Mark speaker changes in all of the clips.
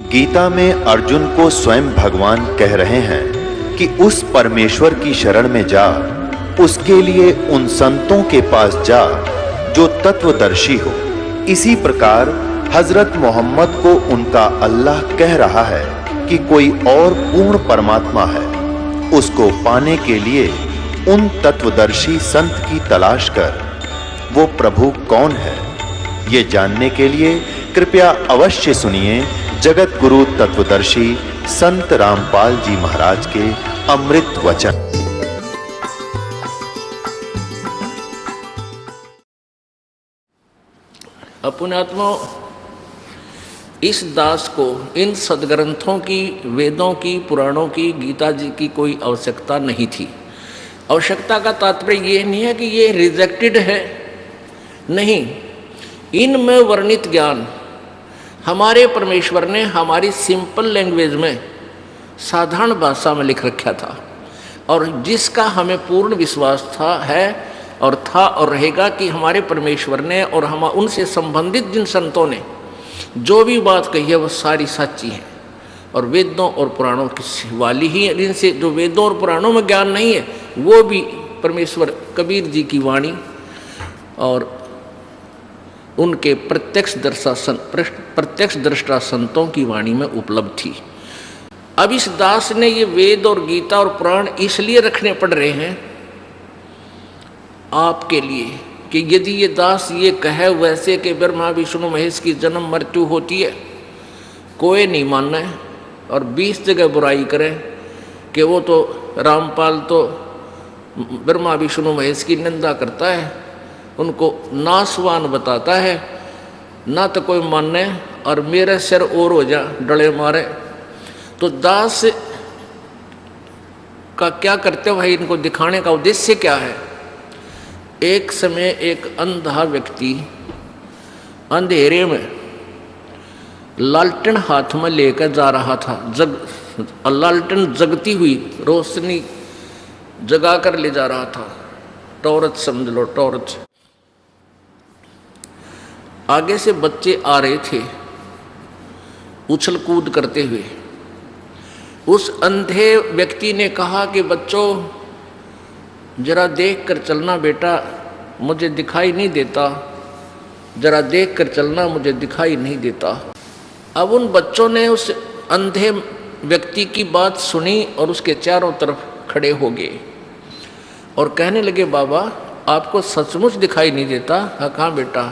Speaker 1: गीता में अर्जुन को स्वयं भगवान कह रहे हैं कि उस परमेश्वर की शरण में जा, उसके लिए उन संतों के पास जा जो तत्वदर्शी हो। इसी प्रकार हजरत मोहम्मद को उनका अल्लाह कह रहा है कि कोई और पूर्ण परमात्मा है। उसको पाने के लिए उन तत्वदर्शी संत की तलाश कर। वो प्रभु कौन है, ये जानने के लिए कृपया अवश्य सुनिए जगत गुरु तत्वदर्शी संत रामपाल जी महाराज के अमृत वचन।
Speaker 2: पुण्यात्मा, इस दास को इन सदग्रंथों की, वेदों की, पुराणों की, गीता जी की कोई आवश्यकता नहीं थी। आवश्यकता का तात्पर्य ये नहीं है कि ये रिजेक्टेड है, नहीं। इनमें वर्णित ज्ञान हमारे परमेश्वर ने हमारी सिंपल लैंग्वेज में, साधारण भाषा में लिख रखा था, और जिसका हमें पूर्ण विश्वास था और रहेगा कि हमारे परमेश्वर ने और हम उनसे संबंधित जिन संतों ने जो भी बात कही है वो सारी सच्ची है और वेदों और पुराणों की वाली ही है। जिनसे जो वेदों और पुराणों में ज्ञान नहीं है वो भी परमेश्वर कबीर जी की वाणी और उनके प्रत्यक्ष दृष्टा संतों की वाणी में उपलब्ध थी। अब इस दास ने ये वेद और गीता और पुराण इसलिए रखने पड़ रहे हैं आपके लिए कि यदि ये दास ये कहे वैसे कि ब्रह्मा विष्णु महेश की जन्म मृत्यु होती है, कोई नहीं मानना है और 20 जगह बुराई करें कि वो तो रामपाल तो ब्रह्मा विष्णु महेश की निंदा करता है, उनको नासवान बताता है, ना तो कोई माने और मेरे सिर और हो जा डले मारे। तो दास का क्या करते हो भाई, इनको दिखाने का उद्देश्य क्या है? एक समय एक अंधा व्यक्ति अंधेरे में लालटेन हाथ में लेकर जा रहा था। लालटेन जगती हुई रोशनी जगा कर ले जा रहा था, टॉर्च समझ लो, टॉर्च। आगे से बच्चे आ रहे थे उछल कूद करते हुए। उस अंधे व्यक्ति ने कहा कि बच्चों जरा देख कर चलना बेटा, मुझे दिखाई नहीं देता, जरा देख कर चलना, मुझे दिखाई नहीं देता। अब उन बच्चों ने उस अंधे व्यक्ति की बात सुनी और उसके चारों तरफ खड़े हो गए और कहने लगे, बाबा आपको सचमुच दिखाई नहीं देता? हाँ बेटा,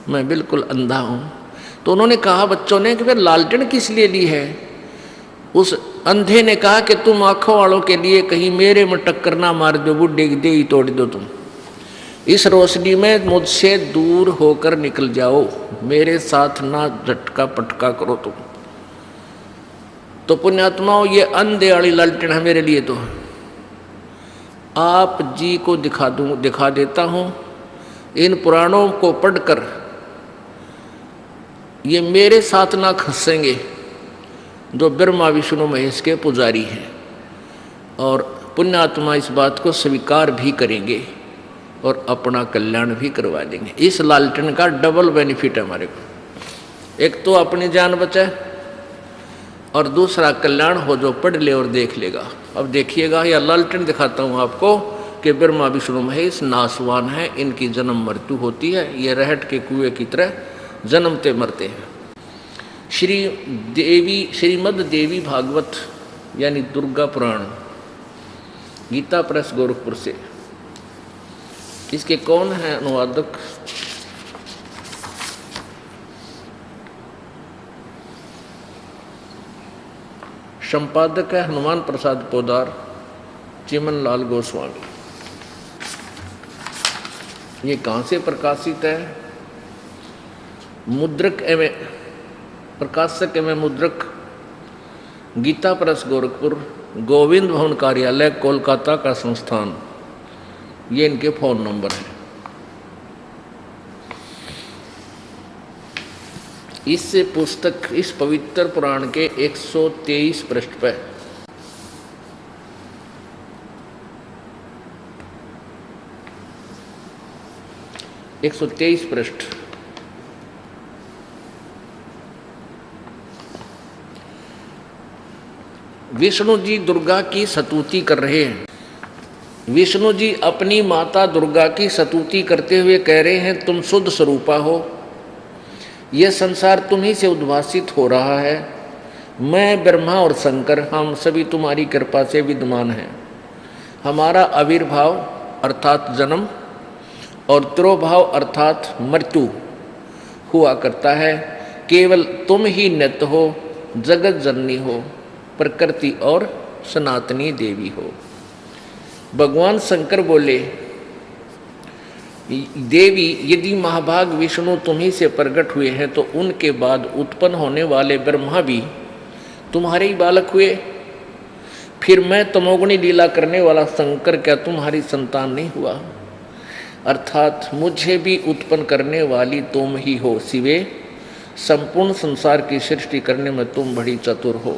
Speaker 2: मैं बिल्कुल अंधा हूँ। तो उन्होंने कहा बच्चों ने कि फिर लालटेन किस लिए ली है? उस अंधे ने कहा कि तुम आंखों वालों के लिए कहीं मेरे में टक्कर ना मार दो, बुढ़े की देही तोड़ दो, तुम इस रोशनी में मुझसे दूर होकर निकल जाओ, मेरे साथ ना झटका पटका करो तुम। तो पुण्यात्माओं, ये अंधे वाली लालटेन है मेरे लिए। तो आप जी को दिखा देता हूँ। इन पुराणों को पढ़कर ये मेरे साथ ना खसेंगे जो ब्रह्मा विष्णु महेश के पुजारी हैं, और पुण्यात्मा इस बात को स्वीकार भी करेंगे और अपना कल्याण भी करवा देंगे। इस लालटेन का डबल बेनिफिट है हमारे को, एक तो अपनी जान बचे और दूसरा कल्याण हो जो पढ़ ले और देख लेगा। अब देखिएगा, यह लालटेन दिखाता हूँ आपको कि ब्रह्मा विष्णु महेश नासवान है, इनकी जन्म मृत्यु होती है, ये रहट के कुएं की तरह जन्मते मरते हैं। श्रीमद् देवी भागवत यानी दुर्गा पुराण, गीता प्रेस गोरखपुर से। इसके कौन है अनुवादक? संपादक है हनुमान प्रसाद पोदार, चिमन लाल गोस्वामी। ये कहाँ से प्रकाशित है? मुद्रक एवं प्रकाशक एवं मुद्रक गीता प्रेस गोरखपुर, गोविंद भवन कार्यालय कोलकाता का संस्थान। ये इनके फोन नंबर है। इससे पुस्तक इस पवित्र पुराण के 123 पृष्ठ पर 123 पृष्ठ विष्णु जी दुर्गा की स्तुति कर रहे हैं। विष्णु जी अपनी माता दुर्गा की स्तुति करते हुए कह रहे हैं, तुम शुद्ध स्वरूपा हो, यह संसार तुम्ही से उद्भासित हो रहा है। मैं ब्रह्मा और शंकर हम सभी तुम्हारी कृपा से विद्यमान हैं। हमारा आविर्भाव अर्थात जन्म और तिरोभाव अर्थात मृत्यु हुआ करता है। केवल तुम ही नित्य हो, जगत जननी हो, प्रकृति और सनातनी देवी हो। भगवान शंकर बोले, देवी यदि महाभाग विष्णु तुम्ही से प्रकट हुए हैं तो उनके बाद उत्पन्न होने वाले ब्रह्मा भी तुम्हारे ही बालक हुए। फिर मैं तमोगुणी लीला करने वाला शंकर क्या तुम्हारी संतान नहीं हुआ? अर्थात मुझे भी उत्पन्न करने वाली तुम ही हो शिवे। संपूर्ण संसार की सृष्टि करने में तुम बड़ी चतुर हो।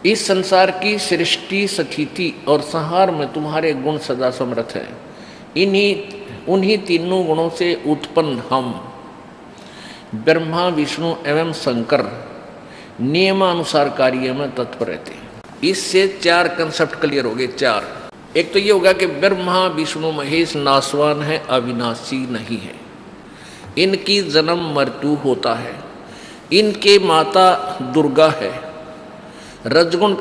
Speaker 2: इस संसार की सृष्टि, स्थिति और संहार में तुम्हारे गुण सदा समर्थ हैं। उन्हीं तीनों गुणों से उत्पन्न हम ब्रह्मा, विष्णु एवं शंकर नियमानुसार कार्य में तत्पर रहते हैं। इससे 4 कंसेप्ट क्लियर हो गए। 4 एक तो ये होगा कि ब्रह्मा विष्णु महेश नासवान है, अविनाशी नहीं है। इनकी जन्म मृत्यु होता है। इनके माता दुर्गा है, रजगुण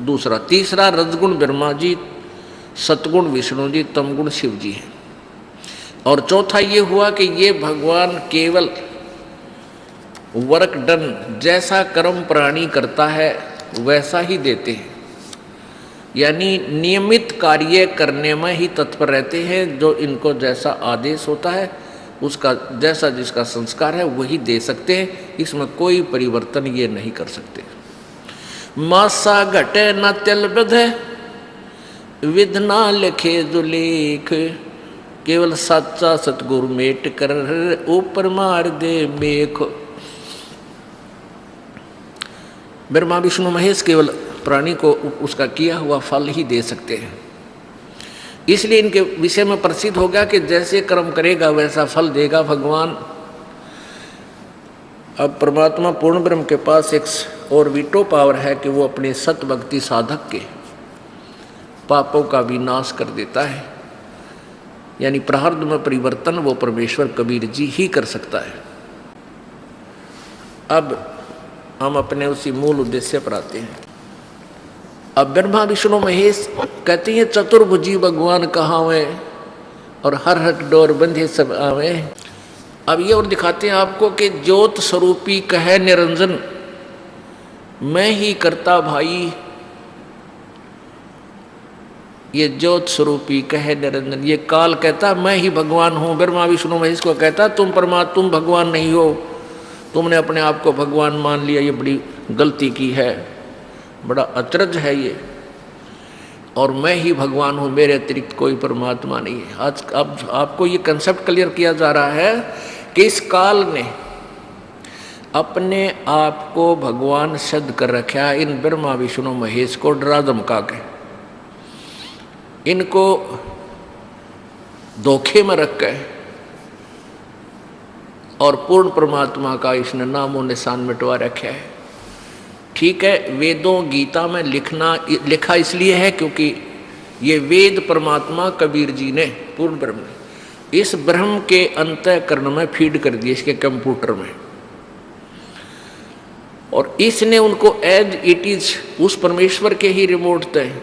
Speaker 2: दूसरा। तीसरा रजगुण ब्रह्मा जी, सतगुण विष्णु जी, तमगुण शिव जी हैं। और चौथा ये हुआ कि ये भगवान केवल वर्क डन, जैसा कर्म प्राणी करता है वैसा ही देते हैं। यानी नियमित कार्य करने में ही तत्पर रहते हैं। जो इनको जैसा आदेश होता है उसका, जैसा जिसका संस्कार है वही दे सकते हैं। इसमें कोई परिवर्तन ये नहीं कर सकते। मासा घटे न तिल बधे, विध ना लिखे जो लेख, केवल सच्चा सतगुरु मेट कर ऊपर मार दे मेख। ब्रह्मा विष्णु महेश केवल प्राणी को उसका किया हुआ फल ही दे सकते हैं। इसलिए इनके विषय में प्रसिद्ध होगा कि जैसे कर्म करेगा वैसा फल देगा भगवान। अब परमात्मा पूर्ण ब्रह्म के पास एक और वीटो पावर है कि वो अपने सत भक्ति साधक के पापों का विनाश कर देता है। यानी प्रारब्ध में परिवर्तन वो परमेश्वर कबीर जी ही कर सकता है। अब हम अपने उसी मूल उद्देश्य पर आते हैं। अब ब्रह्मा विष्णु महेश कहते हैं चतुर्भुजी भगवान कहाँ हुए और हर हर डोर बंधे सब आवे। अब ये और दिखाते हैं आपको कि ज्योत स्वरूपी कहे निरंजन, मैं ही करता भाई। ये ज्योत स्वरूपी कहे निरंजन, ये काल कहता मैं ही भगवान हूँ। ब्रह्मा विष्णु महेश को कहता तुम परमात्मा, तुम भगवान नहीं हो, तुमने अपने आप को भगवान मान लिया, ये बड़ी गलती की है, बड़ा अचरज है ये। और मैं ही भगवान हूँ, मेरे अतिरिक्त कोई परमात्मा नहीं है। आज अब आपको ये कंसेप्ट क्लियर किया जा रहा है कि इस काल ने अपने आप को भगवान सिद्ध कर रखा है। इन ब्रह्मा विष्णु महेश को डरा धमका के, इनको धोखे में रख के और पूर्ण परमात्मा का इसने नामो निशान मिटवा रखा है। ठीक है, वेदों गीता में लिखा इसलिए है क्योंकि ये वेद परमात्मा कबीर जी ने पूर्ण ब्रह्म ने इस ब्रह्म के अंतःकरण में फीड कर दिए, इसके कंप्यूटर में। और इसने उनको एज इट इज उस परमेश्वर के ही रिमोट तय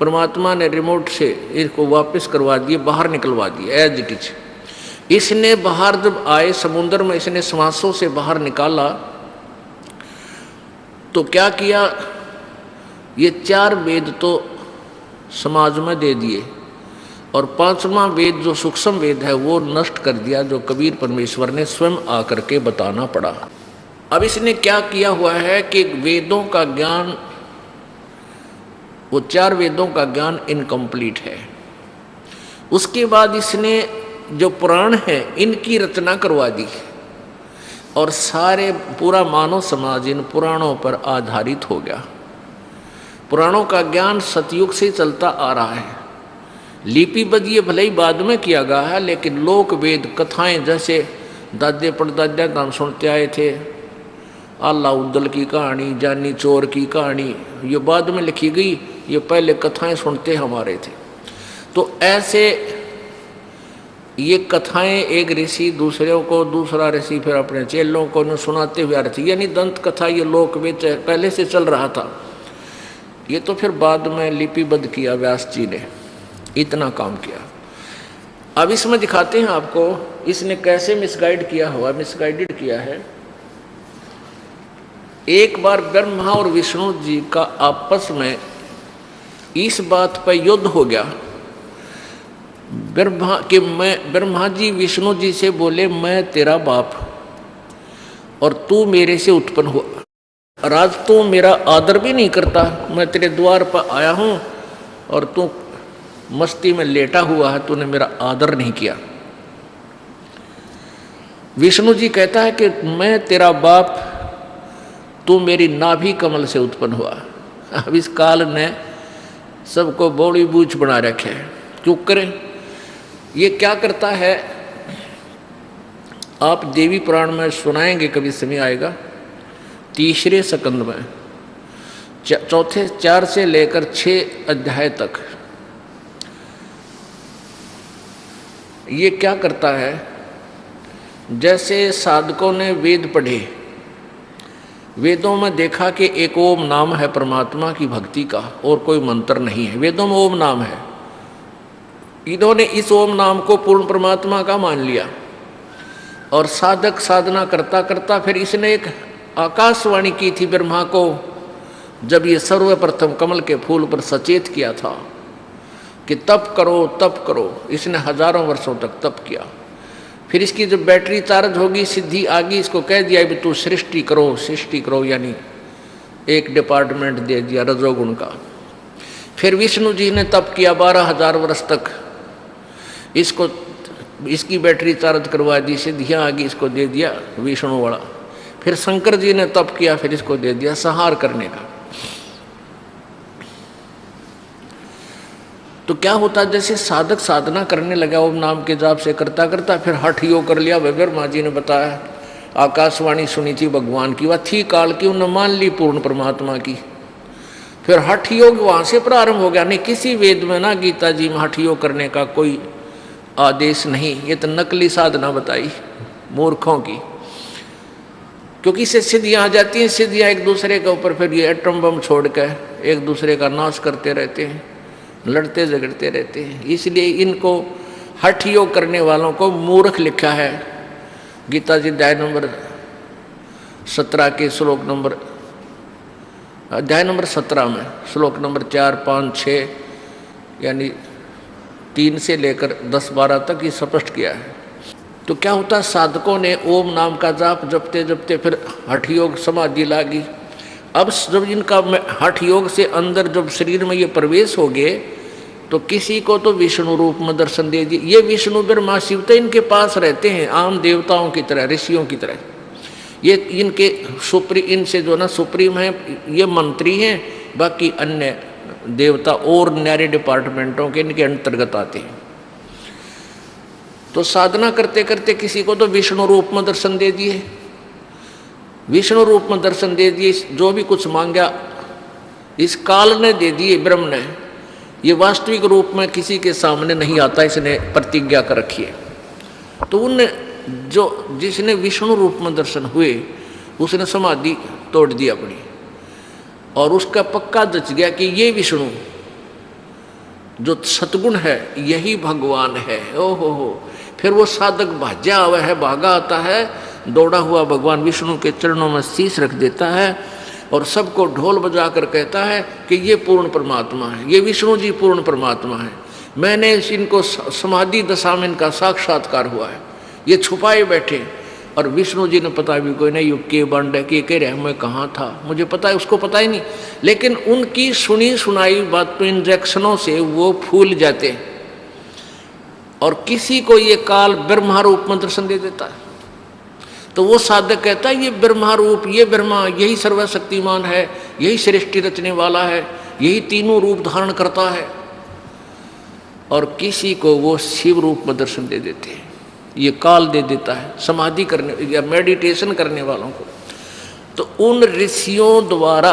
Speaker 2: परमात्मा ने रिमोट से इसको वापस करवा दिए, बाहर निकलवा दिए एज इट इज। इसने बाहर जब आए समुद्र में, इसने श्वासों से बाहर निकाला तो क्या किया, ये 4 वेद तो समाज में दे दिए और 5वां वेद जो सूक्ष्म वेद है वो नष्ट कर दिया, जो कबीर परमेश्वर ने स्वयं आकर के बताना पड़ा। अब इसने क्या किया हुआ है कि वेदों का ज्ञान, वो 4 वेदों का ज्ञान इनकम्प्लीट है। उसके बाद इसने जो पुराण है इनकी रचना करवा दी और सारे पूरा मानव समाज इन पुराणों पर आधारित हो गया। पुराणों का ज्ञान सतयुग से चलता आ रहा है। लिपिबद्ध ये भले ही बाद में किया गया है, लेकिन लोक वेद कथाएं जैसे दादे परदादा हम सुनते आए थे आला उद्दल की कहानी, जानी चोर की कहानी, ये बाद में लिखी गई, ये पहले कथाएं सुनते हमारे थे। तो ऐसे ये कथाएं एक ऋषि दूसरों को, दूसरा ऋषि फिर अपने चेलों को न सुनाते हुए आ रहे थे। यानी दंत कथा ये लोक में पहले से चल रहा था। ये तो फिर बाद में लिपिबद्ध किया व्यास जी ने, इतना काम किया। अब इसमें दिखाते हैं आपको इसने कैसे मिसगाइड किया हुआ, मिसगाइडेड किया है। एक बार ब्रह्मा और विष्णु जी का आपस में इस बात पर युद्ध हो गया। ब्रह्मा जी विष्णु जी से बोले, मैं तेरा बाप और तू मेरे से उत्पन्न हुआ। राज तू मेरा आदर भी नहीं करता, मैं तेरे द्वार पर आया हूं और तू मस्ती में लेटा हुआ है, तूने मेरा आदर नहीं किया। विष्णु जी कहता है कि मैं तेरा बाप, तू मेरी नाभि कमल से उत्पन्न हुआ। अब इस काल ने सबको बौड़ी बूझ बना रखे है, क्यों करें। ये क्या करता है, आप देवी पुराण में सुनाएंगे, कभी समय आएगा, तीसरे स्कंद में चौथे 4 से लेकर 6 अध्याय तक ये क्या करता है। जैसे साधकों ने वेद पढ़े, वेदों में देखा कि एक ओम नाम है परमात्मा की भक्ति का, और कोई मंत्र नहीं है, वेदों में ओम नाम है। इन्होंने इस ओम नाम को पूर्ण परमात्मा का मान लिया और साधक साधना करता करता फिर इसने एक आकाशवाणी की थी ब्रह्मा को, जब ये सर्वप्रथम कमल के फूल पर सचेत किया था कि तप करो तप करो। इसने हजारों वर्षों तक तप किया। फिर इसकी जब बैटरी चार्ज होगी, सिद्धि आ गई, इसको कह दिया भी तू सृष्टि करो, यानी एक डिपार्टमेंट दे दिया रजोगुण का। फिर विष्णु जी ने तप किया 12,000 वर्ष तक, इसको इसकी बैटरी चार्ज करवा दी, सिद्धियाँ आ गई, इसको दे दिया विष्णु वाला। फिर शंकर जी ने तप किया, फिर इसको दे दिया संहार करने का। तो क्या होता, जैसे साधक साधना करने लगा ओम नाम के जाप से करता करता, फिर हठ योग कर लिया। ब्रह्मा जी ने बताया, आकाशवाणी सुनी थी भगवान की, वह थी काल की, उन्होंने मान ली पूर्ण परमात्मा की। फिर हठ योग वहाँ से प्रारंभ हो गया। नहीं किसी वेद में, ना गीता जी में हठ योग करने का कोई आदेश नहीं। ये तो नकली साधना बताई मूर्खों की, क्योंकि इससे सिद्धियाँ आ जाती हैं। सिद्धियाँ एक दूसरे के ऊपर फिर ये एटम बम छोड़ कर एक दूसरे का नाश करते रहते हैं, लड़ते झगड़ते रहते हैं। इसलिए इनको हठ योग करने वालों को मूर्ख लिखा है। गीता जी अध्याय नंबर 17 के अध्याय नंबर 17 में श्लोक नंबर 4, 5, 6 यानी 3 से लेकर 10, 12 तक ये स्पष्ट किया है। तो क्या होता, साधकों ने ओम नाम का जाप जपते जपते फिर हठ योग समाधि लागी। अब जब इनका हठ योग से अंदर जब शरीर में ये प्रवेश हो गए, तो किसी को तो विष्णु रूप में दर्शन दे दिए। ये विष्णु ब्रह्मा शिव तो इनके पास रहते हैं, आम देवताओं की तरह, ऋषियों की तरह। ये इनके इनसे जो ना सुप्रीम है, ये मंत्री हैं, बाकी अन्य देवता और न्यारे डिपार्टमेंटों के इनके अंतर्गत आते हैं। तो साधना करते करते किसी को तो विष्णु रूप में दर्शन दे दिए, विष्णु रूप में दर्शन दे दिए। जो भी कुछ मांगा इस काल ने दे दिए, ब्रह्म ने। ये वास्तविक रूप में किसी के सामने नहीं आता, इसने प्रतिज्ञा कर रखी है। तो उनने जिसने विष्णु रूप में दर्शन हुए, उसने समाधि तोड़ दी अपनी, और उसका पक्का जच गया कि ये विष्णु जो सतगुण है यही भगवान है। ओहो हो। फिर वो साधक भाजा हुआ है, भागा आता है, दौड़ा हुआ भगवान विष्णु के चरणों में शीश रख देता है और सबको ढोल बजाकर कहता है कि ये पूर्ण परमात्मा है, ये विष्णु जी पूर्ण परमात्मा है। मैंने इनको समाधि दशा में इनका साक्षात्कार हुआ है, ये छुपाए बैठे। और विष्णु जी ने पता भी कोई नहीं, युग के बंड है कि कह रहे मैं कहाँ था, मुझे पता है, उसको पता ही नहीं। लेकिन उनकी सुनी सुनाई बात तो इंजेक्शनों से वो फूल जाते हैं, और किसी को ये काल ब्रह्मा रूप में दर्शन दे देता है। तो वो साधक कहता है ये ब्रह्मा रूप, ये ब्रह्मा, यही सर्वशक्तिमान है, यही सृष्टि रचने वाला है, यही तीनों रूप धारण करता है। और किसी को वो शिव रूप में दर्शन दे देते हैं, ये काल दे देता है समाधि करने या मेडिटेशन करने वालों को। तो उन ऋषियों द्वारा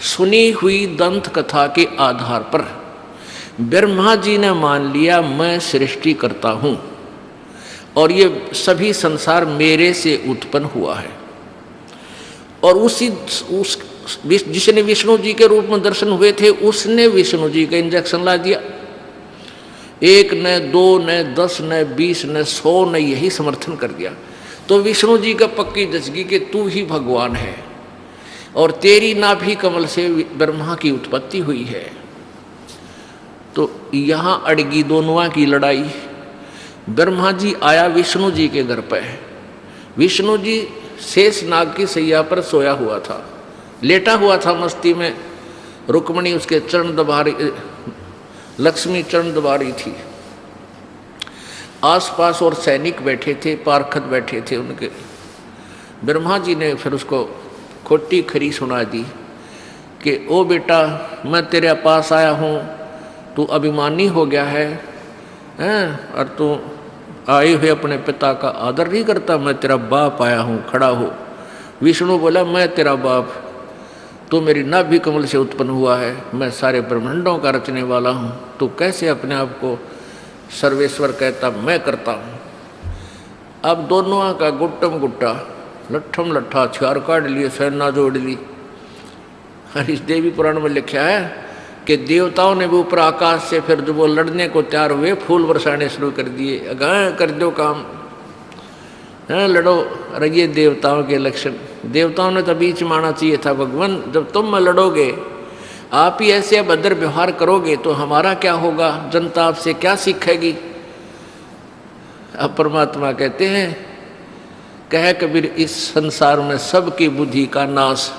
Speaker 2: सुनी हुई दंत कथा के आधार पर ब्रह्मा जी ने मान लिया मैं सृष्टि करता हूँ और ये सभी संसार मेरे से उत्पन्न हुआ है। और जिसने विष्णु जी के रूप में दर्शन हुए थे उसने विष्णु जी का इंजेक्शन ला दिया। 1 न 2 न 10 न 20 न 100 ने यही समर्थन कर दिया। तो विष्णु जी का पक्की दसगी कि तू ही भगवान है और तेरी नाभि कमल से ब्रह्मा की उत्पत्ति हुई है। तो यहाँ अड़गी दोनों की लड़ाई। ब्रह्मा जी आया विष्णु जी के घर पे। विष्णु जी शेष नाग की सैया पर सोया हुआ था, लेटा हुआ था मस्ती में। रुक्मणी उसके चरण दबा रही, लक्ष्मी चरण दबा रही थी। आसपास और सैनिक बैठे थे, पार्षद बैठे थे उनके। ब्रह्मा जी ने फिर उसको खोटी खरी सुना दी कि ओ बेटा मैं तेरे पास आया हूँ, तू अभिमानी हो गया है हैं, और तू आए हुए अपने पिता का आदर नहीं करता। मैं तेरा बाप आया हूँ, खड़ा हो। विष्णु बोला मैं तेरा बाप, तू मेरी नाभि कमल से उत्पन्न हुआ है, मैं सारे ब्रह्मांडों का रचने वाला हूँ। तू कैसे अपने आप को सर्वेश्वर कहता? मैं करता हूँ। अब दोनों का गुट्टम गुट्टा, लट्ठम लट्ठा, हथियार काट लिए, सेना जोड़ ली। इस देवी पुराण में लिखा है कि देवताओं ने भी ऊपर आकाश से फिर जब वो लड़ने को तैयार हुए फूल बरसाने शुरू कर दिए। अगाह कर दो काम, हाँ लड़ो। अरे ये देवताओं के लक्षण, देवताओं ने तो बीच में आना चाहिए था। भगवान जब तुम में लड़ोगे, आप ही ऐसे अभद्र व्यवहार करोगे तो हमारा क्या होगा? जनता आपसे क्या सीखेगी? अब परमात्मा कहते हैं, कह कबीर इस संसार में सबकी बुद्धि का नाश।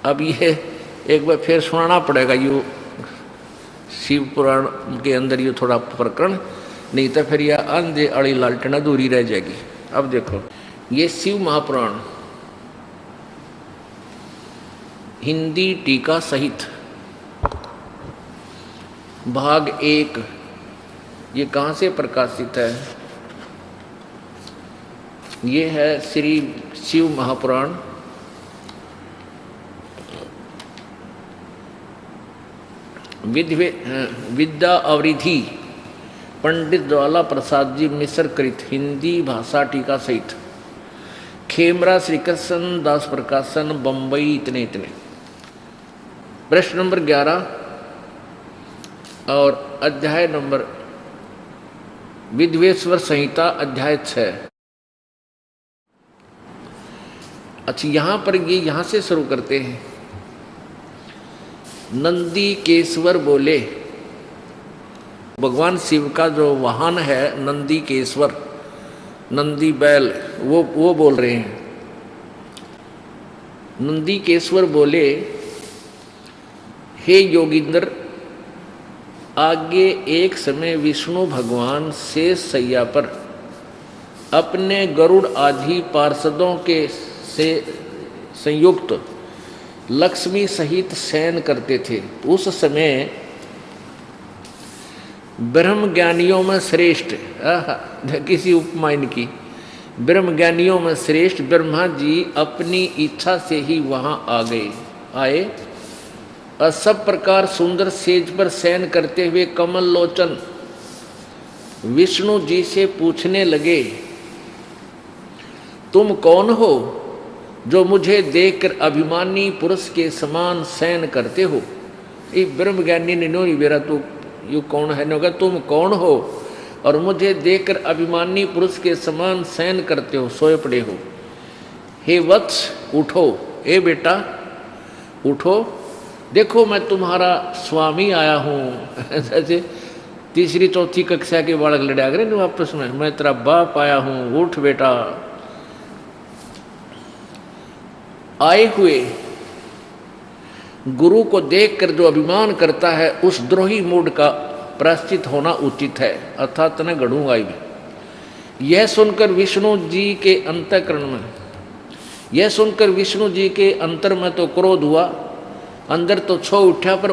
Speaker 2: अब ये एक बार फिर सुनाना पड़ेगा यू शिव पुराण के अंदर ये थोड़ा प्रकरण, नहीं तो फिर यह अंधे अड़ी लालटेन अधूरी रह जाएगी। अब देखो ये शिव महापुराण हिंदी टीका सहित भाग 1, ये कहाँ से प्रकाशित है? ये है श्री शिव महापुराण विद्या अवरिधि पंडित ज्वाला प्रसाद जी मिश्र कृत हिंदी भाषा टीका सहित, खेमरा श्री कृष्ण दास प्रकाशन बम्बई इतने इतने। प्रश्न नंबर 11 और अध्याय नंबर विद्वेश्वर संहिता अध्याय 6। अच्छा यहाँ पर ये यहाँ से शुरू करते हैं। नंदी केश्वर बोले, भगवान शिव का जो वाहन है नंदी केश्वर, नंदी बैल, वो बोल रहे हैं। नंदी केश्वर बोले, हे योगिंद्र, आगे एक समय विष्णु भगवान शेष सैया पर अपने गरुड़ आदि पार्षदों के से संयुक्त लक्ष्मी सहित शयन करते थे। उस समय ब्रह्म ज्ञानियों में श्रेष्ठ, किसी उपमा इनकी, ब्रह्म ज्ञानियों में श्रेष्ठ ब्रह्मा जी अपनी इच्छा से ही वहां आए और सब प्रकार सुंदर सेज पर शयन करते हुए कमल लोचन विष्णु जी से पूछने लगे, तुम कौन हो जो मुझे देखकर अभिमानी पुरुष के समान शयन करते हो? ये ब्रह्म ज्ञानी ने नो बेरा तू यू कौन है? नोगा तुम कौन हो और मुझे देखकर अभिमानी पुरुष के समान शयन करते हो, सोए पड़े हो? हे वत्स उठो, ए बेटा उठो, देखो मैं तुम्हारा स्वामी आया हूँ। जैसे तीसरी चौथी कक्षा के बालक लड़ा करे ना आपस में, मैं तेरा बाप आया हूँ, उठ बेटा। आए हुए गुरु को देखकर जो अभिमान करता है उस द्रोही मूड का प्रायश्चित होना उचित है, अर्थात न गढ़ूंगा भी। यह सुनकर विष्णु जी के अंतःकरण में, यह सुनकर विष्णु जी के अंतर में तो क्रोध हुआ, अंदर तो छो उठा, पर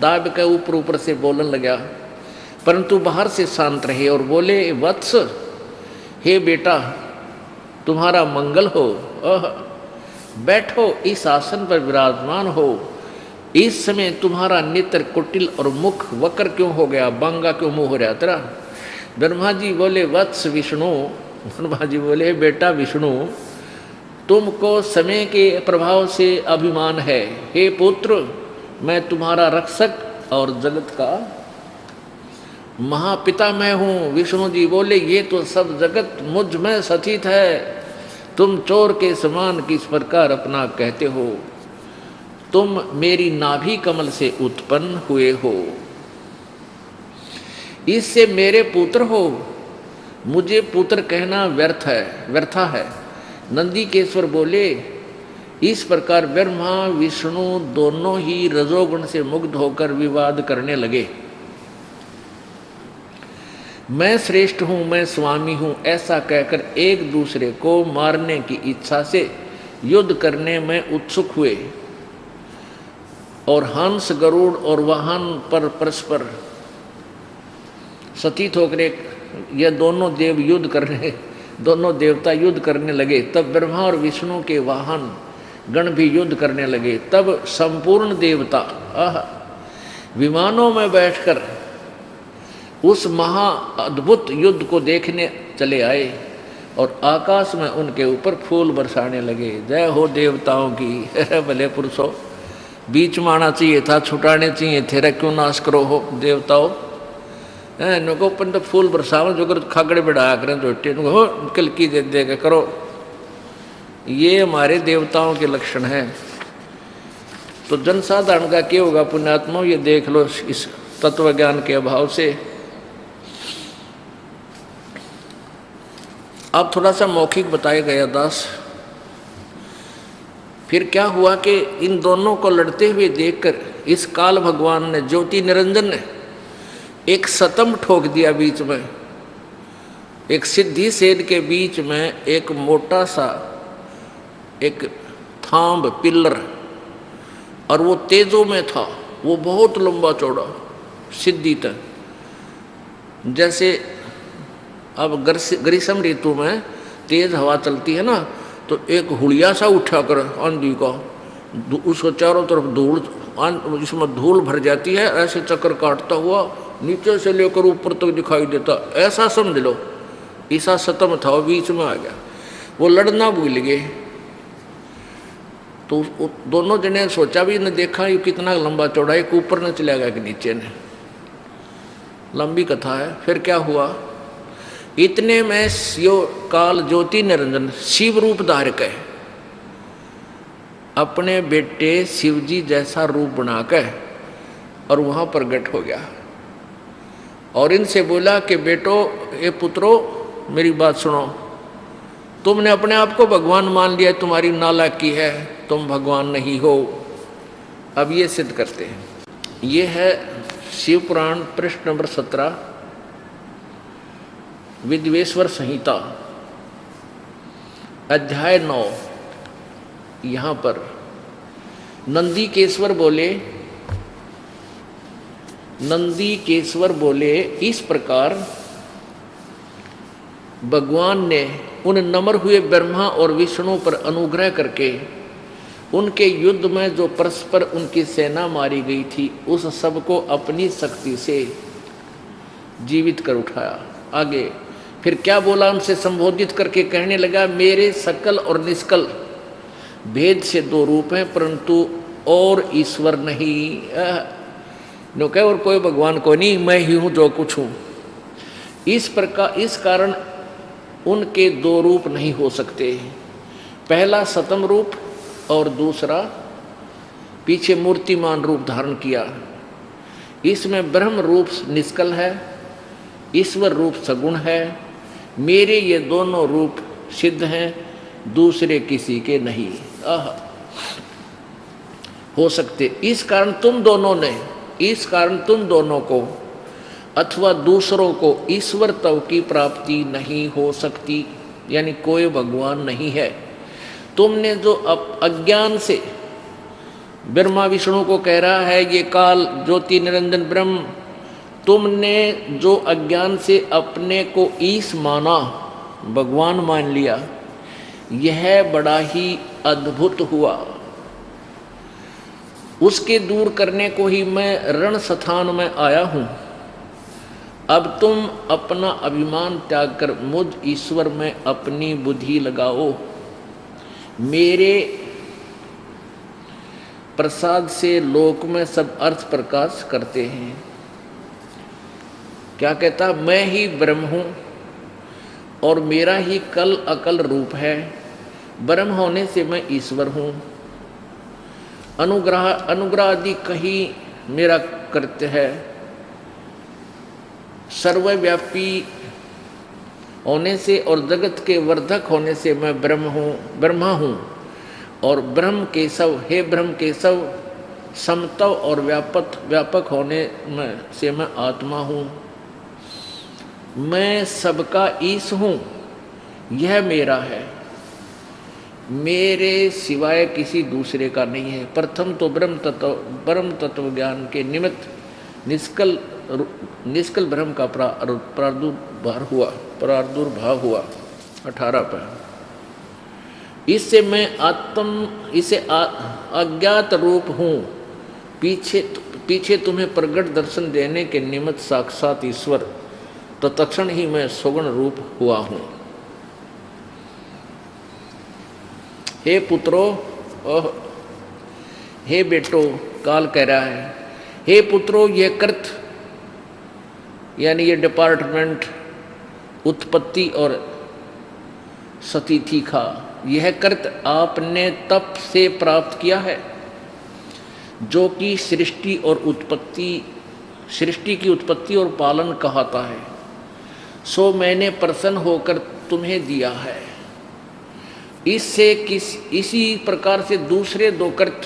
Speaker 2: दाब के ऊपर ऊपर से बोलने लगा, परंतु बाहर से शांत रहे और बोले, वत्स हे बेटा, तुम्हारा मंगल हो। बैठो इस आसन पर विराजमान हो। इस समय तुम्हारा नेत्र कुटिल और मुख वक्र क्यों हो गया, बांगा क्यों मुंह हो रहा तेरा। ब्रह्मा जी बोले वत्स विष्णु, ब्रह्मा जी बोले बेटा विष्णु, तुमको समय के प्रभाव से अभिमान है। हे पुत्र, मैं तुम्हारा रक्षक और जगत का महापिता मैं हूँ। विष्णु जी बोले ये तो सब जगत मुझ में स्थित है, तुम चोर के समान किस प्रकार अपना कहते हो। तुम मेरी नाभि कमल से उत्पन्न हुए हो, इससे मेरे पुत्र हो। मुझे पुत्र कहना व्यर्था है। नंदीकेश्वर बोले इस प्रकार ब्रह्मा विष्णु दोनों ही रजोगुण से मुग्ध होकर विवाद करने लगे। मैं श्रेष्ठ हूँ, मैं स्वामी हूँ, ऐसा कहकर एक दूसरे को मारने की इच्छा से युद्ध करने में उत्सुक हुए और हंस गरुड़ और वाहन पर परस्पर सतीत होकर यह दोनों देवता युद्ध करने लगे। तब ब्रह्मा और विष्णु के वाहन गण भी युद्ध करने लगे। तब संपूर्ण देवता विमानों में बैठकर उस महा अद्भुत युद्ध को देखने चले आए और आकाश में उनके ऊपर फूल बरसाने लगे। जय हो देवताओं की। भले पुरुषों, बीच में आना चाहिए था, छुटाने चाहिए थे, रे क्यों नाश करो हो देवताओं। नको अपन तो फूल बरसाव जो कर खागड़े बढ़ाया करें रोटे हो कलकी दे देगा करो। ये हमारे देवताओं के लक्षण हैं। तो जनसाधारण का क्या होगा पुण्यात्मा, ये देख लो इस तत्व ज्ञान के अभाव से। अब थोड़ा सा मौखिक बताया गया दास। फिर क्या हुआ कि इन दोनों को लड़ते हुए देखकर इस काल भगवान ने, ज्योति निरंजन ने एक सतम ठोक दिया बीच में। एक सिद्धि सेन के बीच में एक मोटा सा एक थांब पिल्लर, और वो तेजों में था, वो बहुत लंबा चौड़ा सिद्धि तक। जैसे अब ग्रीष्म ऋतु में तेज हवा चलती है ना, तो एक हुलिया सा उठा कर आंधी का, उसको चारों तरफ धूल, इसमें धूल भर जाती है, ऐसे चक्कर काटता हुआ नीचे से लेकर ऊपर तक दिखाई देता, ऐसा समझ लो। ईसा सतम था, बीच में आ गया। वो लड़ना भूल गए। तो दोनों जने सोचा भी न देखा ये कितना लंबा चौड़ा, एक ऊपर न चला गया कि नीचे ने। लंबी कथा है। फिर क्या हुआ, इतने में यो काल ज्योति निरंजन शिव रूप धारक है, अपने बेटे शिवजी जैसा रूप बनाकर और वहां प्रकट हो गया और इनसे बोला कि बेटो, ये पुत्रो, मेरी बात सुनो। तुमने अपने आप को भगवान मान लिया, तुम्हारी नालायकी है, तुम भगवान नहीं हो। अब ये सिद्ध करते हैं। ये है शिव पुराण पृष्ठ नंबर 17, विद्वेश्वर संहिता, अध्याय 9। यहाँ पर नंदीकेश्वर बोले इस प्रकार भगवान ने उन नम्र हुए ब्रह्मा और विष्णु पर अनुग्रह करके उनके युद्ध में जो परस्पर उनकी सेना मारी गई थी, उस सब को अपनी शक्ति से जीवित कर उठाया। आगे फिर क्या बोला, उनसे संबोधित करके कहने लगा, मेरे सकल और निष्कल भेद से दो रूप हैं, परंतु और ईश्वर नहीं। नो कहे और कोई भगवान को नहीं, मैं ही हूँ जो कुछ हूँ। इस प्रकार इस कारण उनके दो रूप नहीं हो सकते। पहला सतम रूप और दूसरा पीछे मूर्तिमान रूप धारण किया। इसमें ब्रह्म रूप निष्कल है, ईश्वर रूप सगुण है। मेरे ये दोनों रूप सिद्ध हैं, दूसरे किसी के नहीं हो सकते। इस कारण तुम दोनों को अथवा दूसरों को ईश्वर तव की प्राप्ति नहीं हो सकती, यानी कोई भगवान नहीं है। तुमने जो अज्ञान से ब्रह्मा विष्णु को कह रहा है ये काल ज्योति निरंजन ब्रह्म, तुमने जो अज्ञान से अपने को ईश माना, भगवान मान लिया, यह बड़ा ही अद्भुत हुआ। उसके दूर करने को ही मैं रण स्थान में आया हूँ। अब तुम अपना अभिमान त्याग कर मुझ ईश्वर में अपनी बुद्धि लगाओ। मेरे प्रसाद से लोक में सब अर्थ प्रकाश करते हैं। क्या कहता, मैं ही ब्रह्म हूँ और मेरा ही कल अकल रूप है। ब्रह्म होने से मैं ईश्वर हूँ। अनुग्रह आदि कहीं मेरा कृत्य है। सर्वव्यापी होने से और जगत के वर्धक होने से मैं ब्रह्मा हूँ। और ब्रह्म केशव, हे ब्रह्म केशव, समतव और व्यापक होने में से मैं आत्मा हूँ। मैं सबका ईश हूँ, यह मेरा है, मेरे सिवाय किसी दूसरे का नहीं है। प्रथम तो ब्रह्म तत्व ज्ञान के निमित्त निष्कल ब्रह्म का प्रादुर्भाव हुआ 18 पर। इससे मैं इसे अज्ञात रूप हूँ। पीछे तुम्हें प्रगट दर्शन देने के निमित्त साक्षात ईश्वर तत्क्षण ही मैं सगुण रूप हुआ हूँ। हे पुत्रों, हे बेटो, काल कह रहा है, हे पुत्रों, यह कृत यानी ये डिपार्टमेंट उत्पत्ति और सतिथि का यह कृत आपने तप से प्राप्त किया है, जो कि सृष्टि की उत्पत्ति और पालन कहता है। सो मैंने प्रसन्न होकर तुम्हें दिया है। इसी प्रकार से दूसरे दो कृत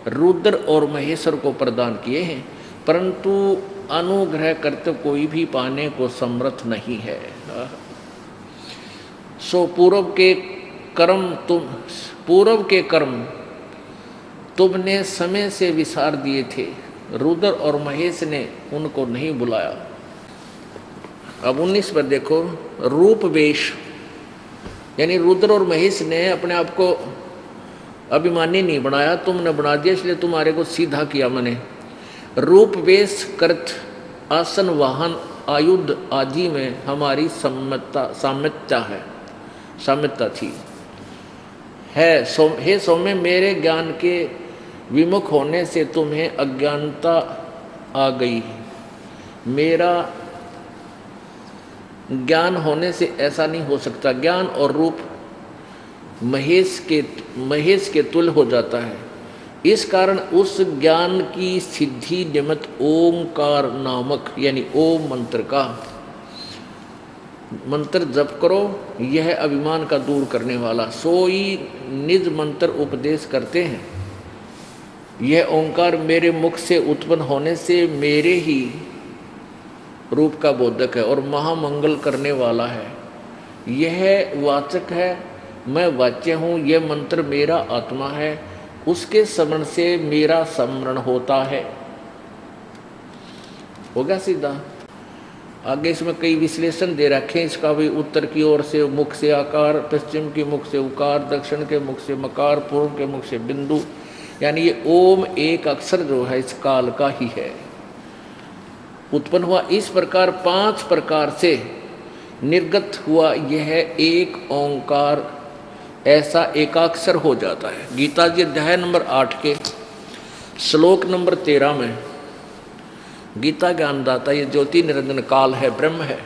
Speaker 2: रुद्र और महेश्वर को प्रदान किए हैं, परंतु अनुग्रह कर्त कोई भी पाने को समर्थ नहीं है। सो पूर्व के कर्म तुमने समय से विसार दिए थे। रुद्र और महेश ने उनको नहीं बुलाया। अब 19 पर देखो, रूप वेश यानी रुद्र और महेश ने अपने आप को अभिमानी नहीं बनाया, तुमने बना दिया, इसलिए तुम्हारे को सीधा किया मैंने। रूप वेश कर्त आसन वाहन आयुध आदि में हमारी साम्यता थी है। हे सौम्य, मेरे ज्ञान के विमुख होने से तुम्हें अज्ञानता आ गई। मेरा ज्ञान होने से ऐसा नहीं हो सकता। ज्ञान और रूप महेश के तुल्य हो जाता है। इस कारण उस ज्ञान की सिद्धि निमित्त ओंकार नामक यानी ओम मंत्र का मंत्र जप करो। यह अभिमान का दूर करने वाला सोई निज मंत्र उपदेश करते हैं। यह ओंकार मेरे मुख से उत्पन्न होने से मेरे ही रूप का बोधक है और महामंगल करने वाला है। यह वाचक है, मैं वाच्य हूँ। यह मंत्र मेरा आत्मा है, उसके स्मरण से मेरा स्मरण होता है। हो गया सीधा। आगे इसमें कई विश्लेषण दे रखे हैं इसका भी। उत्तर की ओर से मुख से आकार, पश्चिम की मुख से उकार, दक्षिण के मुख से मकार, पूर्व के मुख से बिंदु, यानी ये ओम एक अक्षर जो है इस काल का ही है। उत्पन्न हुआ इस प्रकार 5 प्रकार से निर्गत हुआ यह एक ओंकार ऐसा एकाक्षर हो जाता है। गीता जी अध्याय नंबर 8 के श्लोक नंबर 13 में गीता ज्ञानदाता ये ज्योति निरंजन काल है, ब्रह्म है,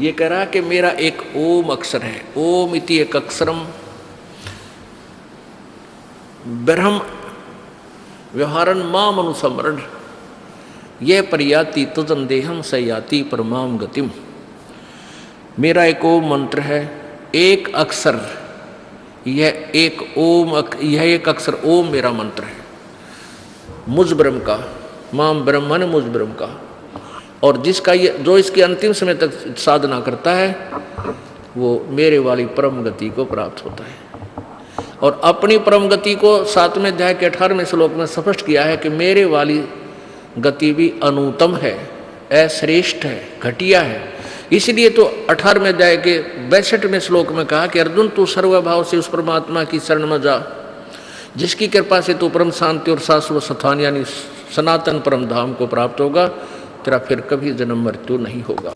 Speaker 2: ये कह रहा कि मेरा एक ओम अक्षर है। ओम इति एक अक्षरम ब्रह्म व्यवहारन माम अनुसमरण यह परियाति तदंदेहम सयाति परमाम गतिम। मेरा एक ओम मंत्र है, एक अक्षर, यह एक अक्षर ओम मेरा मंत्र है मुझ ब्रह्म का, माम ब्रह्मन मुझ ब्रह्म का। और जो इसकी अंतिम समय तक साधना करता है वो मेरे वाली परम गति को प्राप्त होता है। और अपनी परम गति को 7वें अध्याय के 18वें श्लोक में स्पष्ट किया है कि मेरे वाली गति भी अनुत्तम है, अश्रेष्ठ है, घटिया है। इसलिए तो 18वें अध्याय के 62वें श्लोक में कहा कि अर्जुन तू सर्वभाव से उस परमात्मा की शरण में जा जिसकी कृपा से तू परम शांति और शाश्वत स्थान यानी सनातन परम धाम को प्राप्त होगा, तेरा फिर कभी जन्म मृत्यु नहीं होगा।